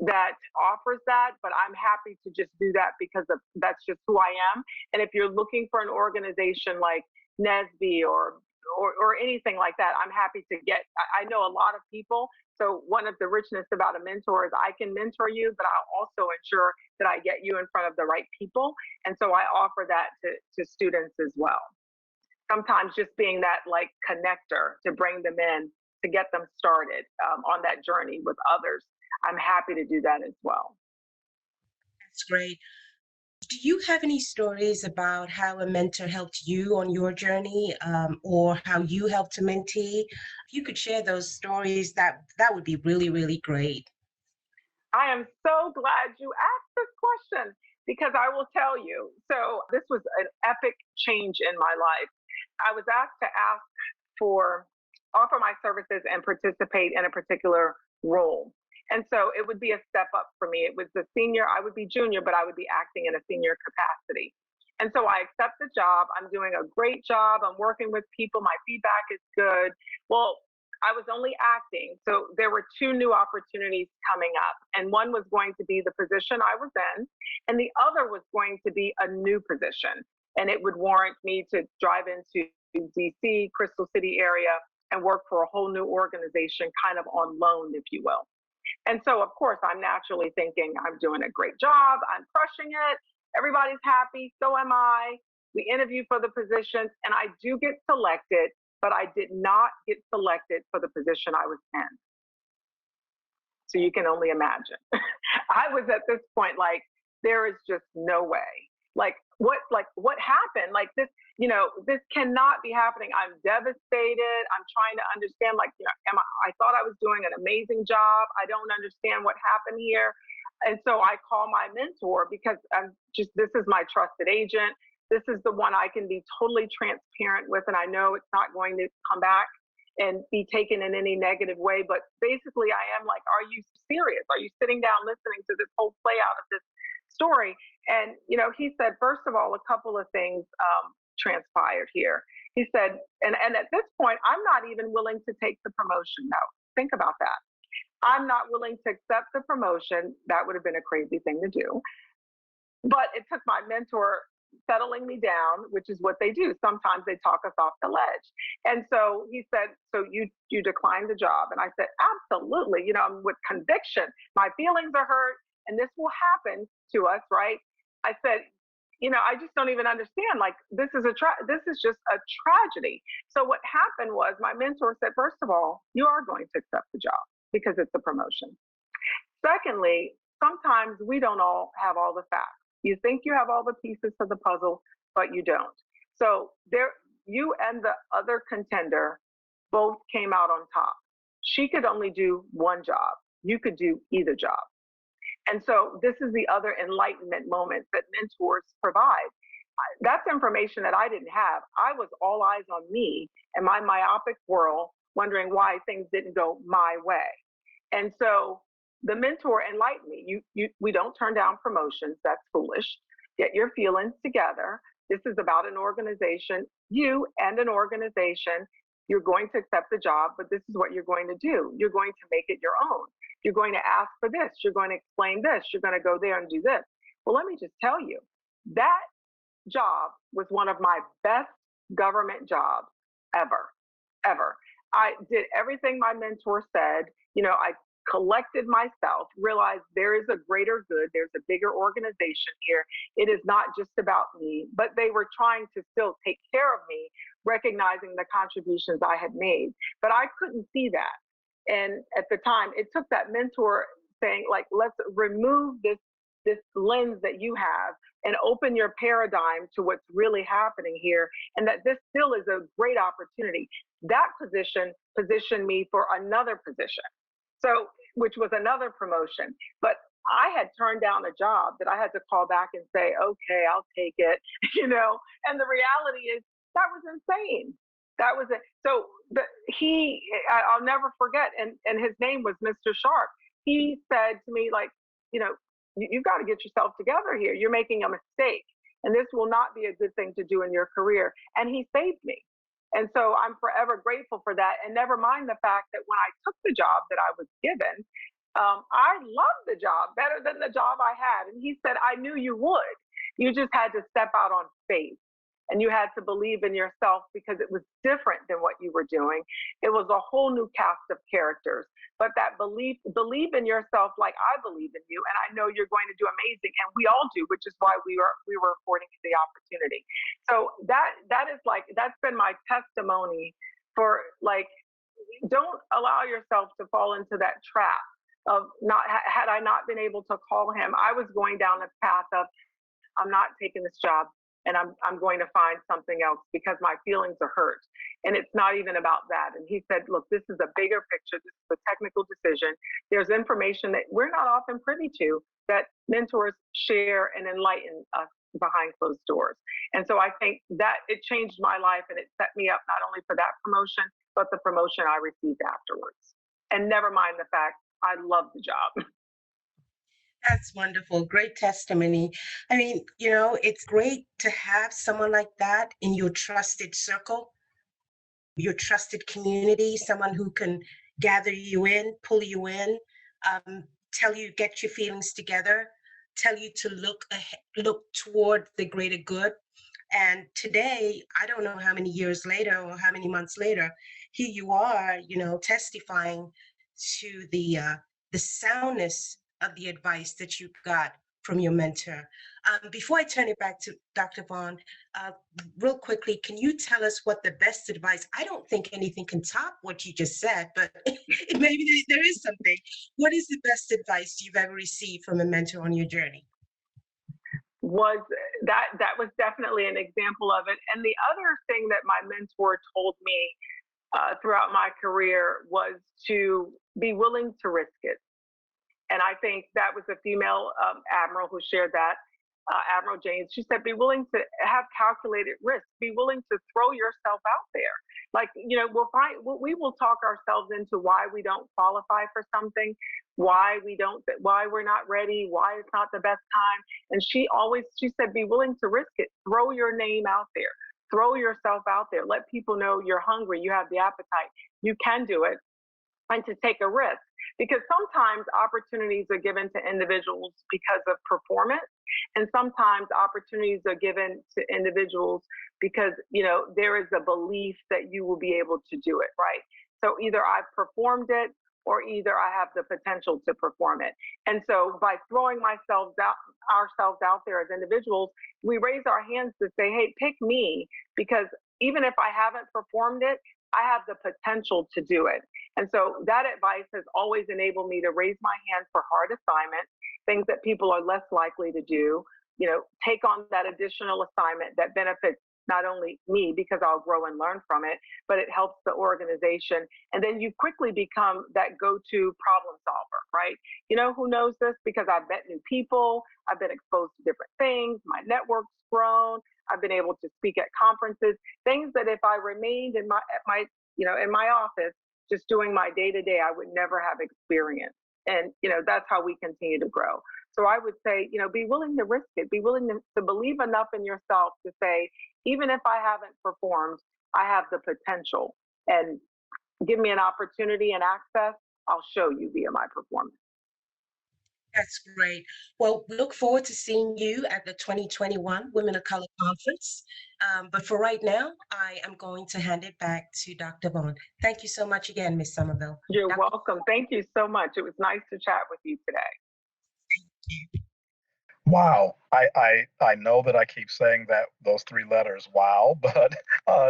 that offers that, but I'm happy to just do that because that's just who I am. And if you're looking for an organization like NSBE or anything like that, I'm happy to I know a lot of people. So one of the richness about a mentor is I can mentor you, but I'll also ensure that I get you in front of the right people. And so I offer that to students as well. Sometimes just being that like connector to bring them in, to get them started on that journey with others. I'm happy to do that as well. That's great. Do you have any stories about how a mentor helped you on your journey, or how you helped a mentee? If you could share those stories, that would be really, really great. I am so glad you asked this question because I will tell you. So this was an epic change in my life. I was asked to offer my services and participate in a particular role. And so it would be a step up for me. It was the senior, I would be junior, but I would be acting in a senior capacity. And so I accept the job. I'm doing a great job. I'm working with people. My feedback is good. Well, I was only acting. So there were two new opportunities coming up. And one was going to be the position I was in, and the other was going to be a new position. And it would warrant me to drive into DC, Crystal City area, and work for a whole new organization, kind of on loan, if you will. And so, of course, I'm naturally thinking I'm doing a great job. I'm crushing it. Everybody's happy. So am I. We interview for the positions, and I do get selected, but I did not get selected for the position I was in. So you can only imagine. I was at this point like, there is just no way. What happened? Like this, this cannot be happening. I'm devastated. I'm trying to understand, I thought I was doing an amazing job. I don't understand what happened here. And so I call my mentor because this is my trusted agent. This is the one I can be totally transparent with. And I know it's not going to come back and be taken in any negative way. But basically I am like, are you serious? Are you sitting down listening to this whole play out of this story? And, he said, first of all, a couple of things transpired here. He said, and at this point, I'm not even willing to take the promotion. Now, think about that. I'm not willing to accept the promotion. That would have been a crazy thing to do. But it took my mentor settling me down, which is what they do. Sometimes they talk us off the ledge. And so he said, so you declined the job? And I said, absolutely. I'm with conviction. My feelings are hurt, and this will happen to us, right? I said, I just don't even understand. Like, this is just a tragedy. So what happened was my mentor said, first of all, you are going to accept the job because it's a promotion. Secondly, sometimes we don't all have all the facts. You think you have all the pieces to the puzzle, but you don't. So there, you and the other contender both came out on top. She could only do one job. You could do either job. And so this is the other enlightenment moment that mentors provide. That's information that I didn't have. I was all eyes on me and my myopic world, wondering why things didn't go my way. And so the mentor enlightened me. We don't turn down promotions. That's foolish. Get your feelings together. This is about an organization, you and an organization. You're going to accept the job, but this is what you're going to do. You're going to make it your own. You're going to ask for this. You're going to explain this. You're going to go there and do this. Well, let me just tell you, that job was one of my best government jobs ever. I did everything my mentor said. I collected myself, realized there is a greater good. There's a bigger organization here. It is not just about me, but they were trying to still take care of me, recognizing the contributions I had made. But I couldn't see that. And at the time, it took that mentor saying, like, let's remove this lens that you have and open your paradigm to what's really happening here, and that this still is a great opportunity. That positioned me for another position, which was another promotion. But I had turned down a job that I had to call back and say, okay, I'll take it, and the reality is that was insane. That was it. So I'll never forget, and his name was Mr. Sharp. He said to me, like, you've got to get yourself together here. You're making a mistake, and this will not be a good thing to do in your career. And he saved me. And so I'm forever grateful for that. And never mind the fact that when I took the job that I was given, I loved the job better than the job I had. And he said, I knew you would. You just had to step out on faith. And you had to believe in yourself because it was different than what you were doing. It was a whole new cast of characters. But that believe in yourself like I believe in you, and I know you're going to do amazing, and we all do, which is why we were affording you the opportunity. So that's been my testimony for, like, don't allow yourself to fall into that trap of had I not been able to call him, I was going down the path of, I'm not taking this job. And I'm going to find something else because my feelings are hurt. And it's not even about that. And he said, look, this is a bigger picture. This is a technical decision. There's information that we're not often privy to that mentors share and enlighten us behind closed doors. And so I think that it changed my life, and it set me up not only for that promotion, but the promotion I received afterwards. And never mind the fact I love the job. That's wonderful. Great testimony. I mean, it's great to have someone like that in your trusted circle, your trusted community, someone who can gather you in, pull you in, tell you, get your feelings together, tell you to look toward the greater good. And today, I don't know how many years later or how many months later, here you are, testifying to the soundness of the advice that you got from your mentor. Before I turn it back to Dr. Vaughn, real quickly, can you tell us what the best advice? I don't think anything can top what you just said, but maybe there is something. What is the best advice you've ever received from a mentor on your journey? That was definitely an example of it. And the other thing that my mentor told me throughout my career was to be willing to risk it. And I think that was a female admiral who shared that, Admiral James. She said, be willing to have calculated risk, be willing to throw yourself out there. Like, we will talk ourselves into why we don't qualify for something, why we're not ready, why it's not the best time. And she said, be willing to risk it. Throw your name out there, throw yourself out there. Let people know you're hungry, you have the appetite, you can do it, and to take a risk. Because sometimes opportunities are given to individuals because of performance, and sometimes opportunities are given to individuals because, there is a belief that you will be able to do it, right? So either I've performed it, or either I have the potential to perform it. And so by throwing ourselves out there as individuals, we raise our hands to say, hey, pick me, because even if I haven't performed it, I have the potential to do it. And so that advice has always enabled me to raise my hand for hard assignments, things that people are less likely to do, take on that additional assignment that benefits not only me because I'll grow and learn from it, but it helps the organization. And then you quickly become that go-to problem solver, right? You know who knows this? Because I've met new people, I've been exposed to different things, my network's grown, I've been able to speak at conferences, things that if I remained in my office, just doing my day-to-day, I would never have experienced. And, that's how we continue to grow. So I would say, be willing to risk it, be willing to believe enough in yourself to say, even if I haven't performed, I have the potential, and give me an opportunity and access, I'll show you via my performance. That's great. Well, we look forward to seeing you at the 2021 Women of Color Conference. But for right now, I am going to hand it back to Dr. Vaughn. Thank you so much again, Ms. Somerville. You're welcome. Thank you so much. It was nice to chat with you today. Wow. I know that I keep saying those three letters, wow, but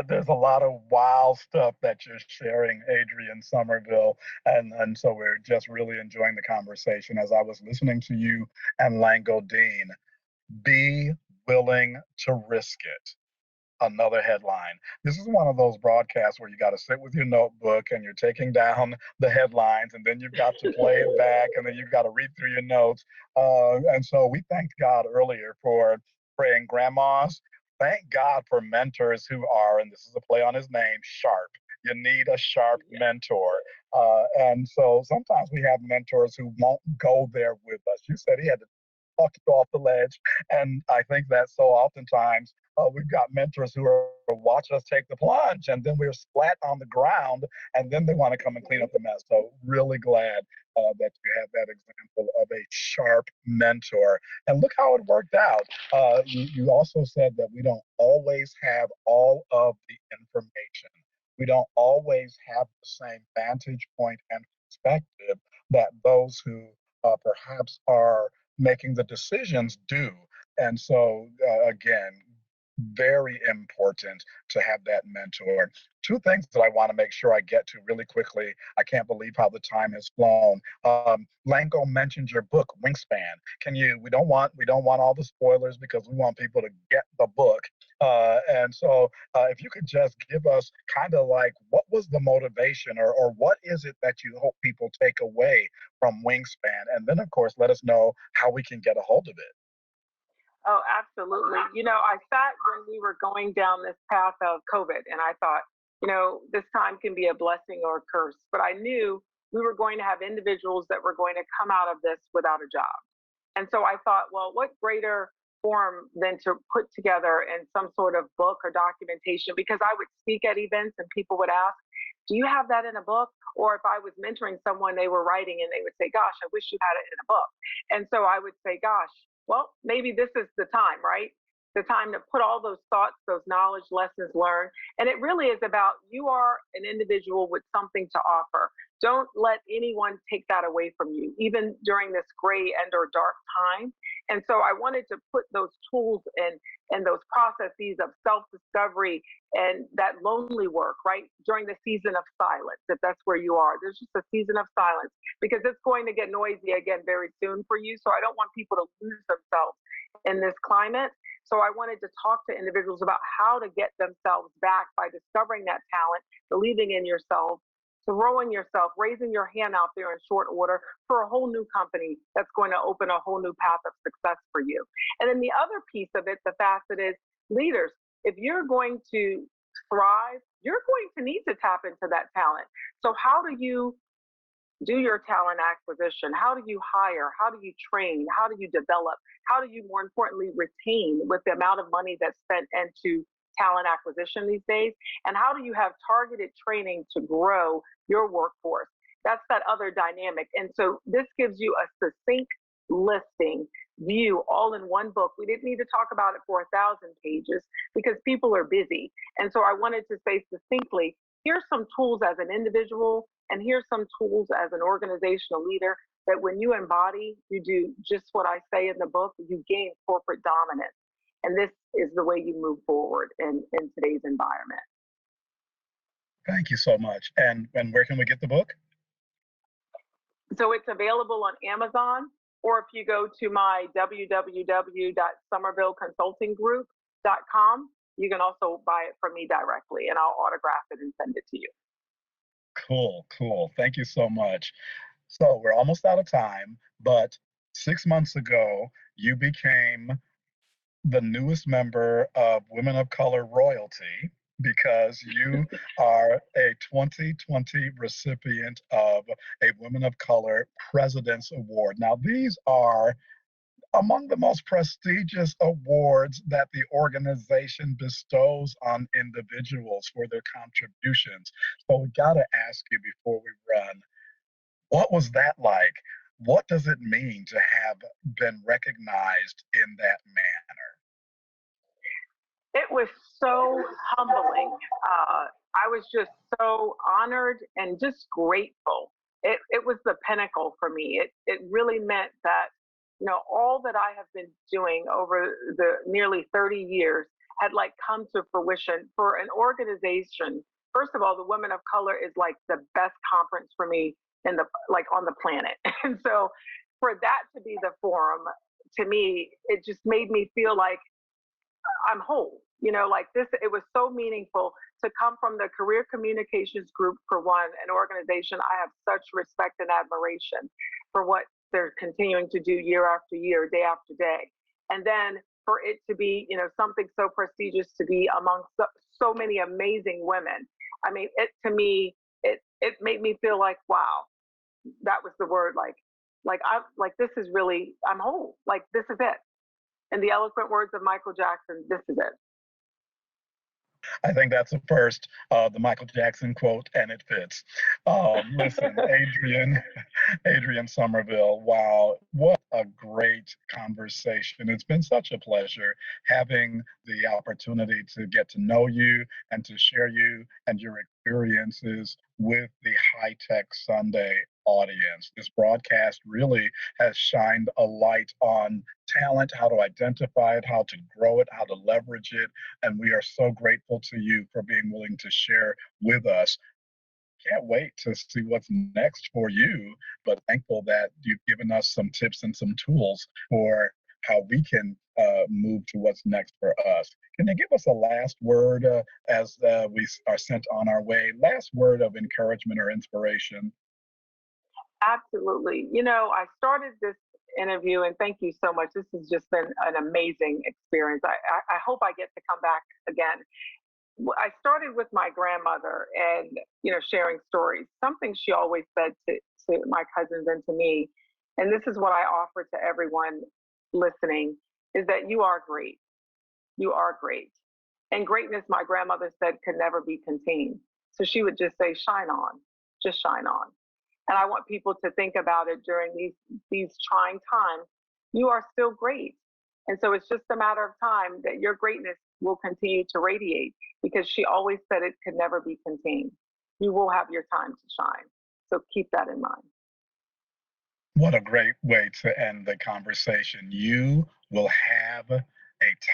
there's a lot of wow stuff that you're sharing, Adrienne Somerville. And so we're just really enjoying the conversation as I was listening to you and Lango Deen. Be willing to risk it. Another headline. This is one of those broadcasts where you got to sit with your notebook and you're taking down the headlines, and then you've got to play it back, and then you've got to read through your notes. And so we thanked God earlier for praying grandmas. Thank God for mentors who are, and this is a play on his name, sharp. You need a sharp mentor. And so sometimes we have mentors who won't go there with us. You said he had to talk you off the ledge. And I think that so oftentimes we've got mentors who are watching us take the plunge, and then we're splat on the ground, and then they want to come and clean up the mess. So really glad that you have that example of a sharp mentor. And look how it worked out. You also said that we don't always have all of the information. We don't always have the same vantage point and perspective that those who perhaps are making the decisions do. And so, again, very important to have that mentor. Two things that I want to make sure I get to really quickly. I can't believe how the time has flown. Lango mentioned your book, Wingspan. We don't want all the spoilers because we want people to get the book. And so if you could just give us kind of like what was the motivation, or what is it that you hope people take away from Wingspan? And then, of course, let us know how we can get a hold of it. Oh, absolutely. I sat when we were going down this path of COVID, and I thought, this time can be a blessing or a curse. But I knew we were going to have individuals that were going to come out of this without a job. And so I thought, well, what greater form than to put together in some sort of book or documentation? Because I would speak at events and people would ask, do you have that in a book? Or if I was mentoring someone, they were writing and they would say, gosh, I wish you had it in a book. And so I would say, gosh, well, maybe this is the time, right? The time to put all those thoughts, those knowledge, lessons learned. And it really is about, you are an individual with something to offer. Don't let anyone take that away from you, even during this gray and or dark time. And so I wanted to put those tools and those processes of self-discovery and that lonely work, right? During the season of silence, if that's where you are. There's just a season of silence because it's going to get noisy again very soon for you. So I don't want people to lose themselves in this climate. So I wanted to talk to individuals about how to get themselves back by discovering that talent, believing in yourself, throwing yourself, raising your hand out there in short order for a whole new company that's going to open a whole new path of success for you. And then the other piece of it, the facet is leaders. If you're going to thrive, you're going to need to tap into that talent. So how do you do your talent acquisition? How do you hire? How do you train? How do you develop? How do you, more importantly, retain with the amount of money that's spent into talent acquisition these days? And how do you have targeted training to grow your workforce? That's that other dynamic. And so this gives you a succinct listing view all in one book. We didn't need to talk about it for 1,000 pages because people are busy. And so I wanted to say succinctly, here's some tools as an individual, and here's some tools as an organizational leader that when you embody, you do just what I say in the book, you gain corporate dominance. And this is the way you move forward in today's environment. Thank you so much. And where can we get the book? So it's available on Amazon. or if you go to my www.somervilleconsultinggroup.com, you can also buy it from me directly, and I'll autograph it and send it to you. Cool, cool. Thank you so much. So we're almost out of time, but 6 months ago, you became the newest member of Women of Color Royalty because you are a 2020 recipient of a Women of Color President's Award. Now, these are among the most prestigious awards that the organization bestows on individuals for their contributions. So we got to ask you before we run, what was that like? What does it mean to have been recognized in that manner? It was so humbling. I was just so honored and just grateful. It was the pinnacle for me. It really meant that, all that I have been doing over the nearly 30 years had like come to fruition for an organization. First of all, the Women of Color is like the best conference for me on the planet. And so for that to be the forum, to me, it just made me feel like I'm whole, like this. It was so meaningful to come from the Career Communications Group, for one, an organization I have such respect and admiration for what they're continuing to do year after year, day after day. And then for it to be, something so prestigious to be among so many amazing women. I mean, to me, it made me feel like, wow, that was the word. This is really, I'm whole. Like, this is it. In the eloquent words of Michael Jackson, this is it. I think that's the first, the Michael Jackson quote, and it fits. Listen, Adrienne Somerville, wow, what a great conversation. It's been such a pleasure having the opportunity to get to know you and to share you and your experiences with the High Tech Sunday audience. This broadcast really has shined a light on talent, how to identify it, how to grow it, how to leverage it. And we are so grateful to you for being willing to share with us. Can't wait to see what's next for you, but thankful that you've given us some tips and some tools for how we can move to what's next for us. Can you give us a last word as we are sent on our way? Last word of encouragement or inspiration? Absolutely. I started this interview, and thank you so much. This has just been an amazing experience. I hope I get to come back again. I started with my grandmother and, sharing stories, something she always said to my cousins and to me. And this is what I offer to everyone listening, is that you are great. You are great. And greatness, my grandmother said, could never be contained. So she would just say, shine on, just shine on. And I want people to think about it during these trying times. You are still great. And so it's just a matter of time that your greatness will continue to radiate, because she always said it could never be contained. You will have your time to shine. So keep that in mind. What a great way to end the conversation. You will have a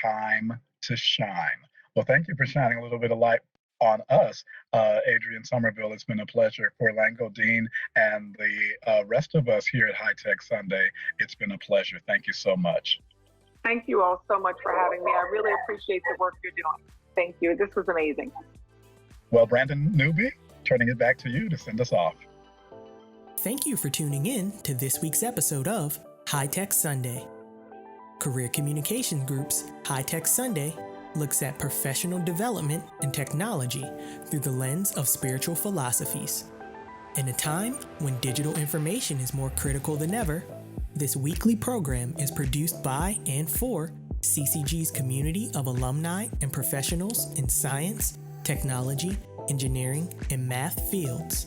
time to shine. Well, thank you for shining a little bit of light on us, Adrienne Somerville. It's been a pleasure. For Lango Deen and the rest of us here at High Tech Sunday, it's been a pleasure. Thank you so much. Thank you all so much for having me. I really appreciate the work you're doing. Thank you. This was amazing. Well, Brandon Newby, turning it back to you to send us off. Thank you for tuning in to this week's episode of High Tech Sunday. Career Communications Group's High Tech Sunday looks at professional development and technology through the lens of spiritual philosophies. In a time when digital information is more critical than ever, this weekly program is produced by and for CCG's community of alumni and professionals in science, technology, engineering, and math fields.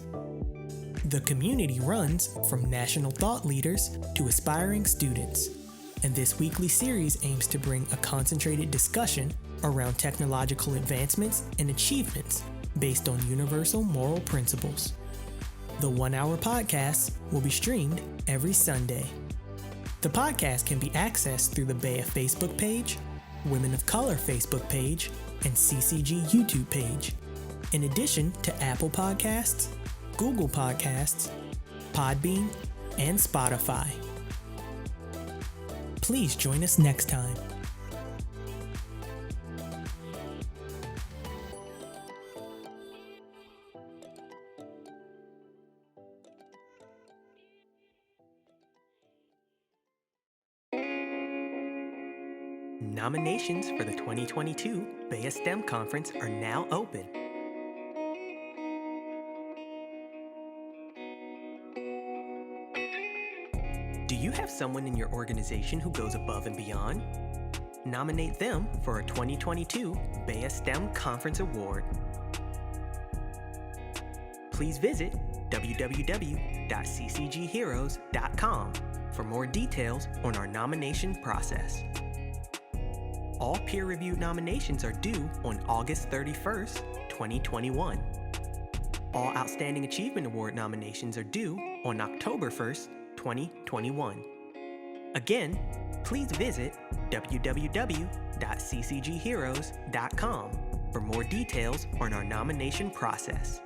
The community runs from national thought leaders to aspiring students, and this weekly series aims to bring a concentrated discussion around technological advancements and achievements based on universal moral principles. The 1-hour podcast will be streamed every Sunday. The podcast can be accessed through the BAYA Facebook page, Women of Color Facebook page, and CCG YouTube page, in addition to Apple Podcasts, Google Podcasts, Podbean, and Spotify. Please join us next time. Nominations for the 2022 Bay STEM Conference are now open. Do you have someone in your organization who goes above and beyond? Nominate them for a 2022 Bay STEM Conference Award. Please visit www.ccgheroes.com for more details on our nomination process. All peer-reviewed nominations are due on August 31st, 2021. All Outstanding Achievement Award nominations are due on October 1st, 2021. Again, please visit www.ccgheroes.com for more details on our nomination process.